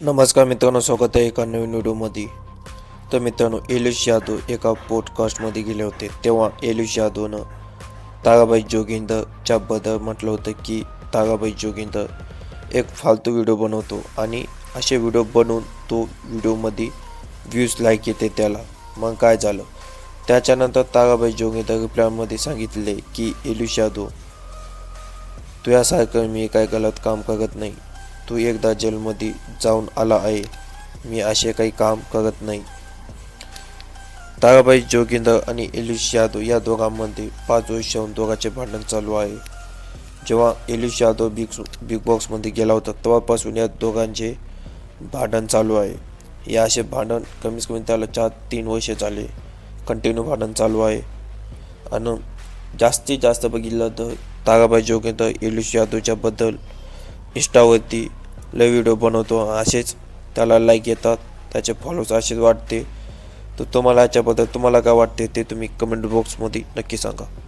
नमस्कार मित्रांनो, स्वागत आहे एका नवीन व्हिडिओमध्ये. तर मित्रांनो, एलिश यादव एका पॉडकास्टमध्ये गेले होते. तेव्हा एलिश यादवनं ताराबाई जोगिंदरच्या बद्दल म्हटलं होतं की ताराबाई जोगिंदर एक फालतू व्हिडिओ बनवतो आणि असे व्हिडिओ बनवून तो व्हिडिओमध्ये व्ह्यूज लाईक येते त्याला. मग काय झालं, त्याच्यानंतर ताराबाई जोगिंदर रिप्लायमध्ये सांगितले की एलिश यादव, तुझ्यासारखं मी काय गलत काम करत नाही. तू एकदा जेलमध्ये जाऊन आला आहे. मी असे काही काम करत नाही. ताराबाई जोगिंदर आणि एलिश यादव या दोघांमध्ये 5 वर्षाहून दोघांचे भांडण चालू आहे. जेव्हा एलिश यादव बिग बॉक्समध्ये गेला होता तेव्हापासून या दोघांचे भांडण चालू आहे. हे असे भांडण कमीत कमी त्याला 3 वर्षे झाले कंटिन्यू भांडण चालू आहे. आणि जास्तीत जास्त बघितलं तर ताराबाई जोगिंदर एलिश यादवच्या बद्दल इंस्टावरती लय व्हिडिओ बनवतो. असेच त्याला लाईक येतात, त्याचे फॉलोअर्स असेच वाटते. तर तुम्हाला याच्याबद्दल तुम्हाला काय वाटते ते तुम्ही कमेंट बॉक्समध्ये नक्की सांगा.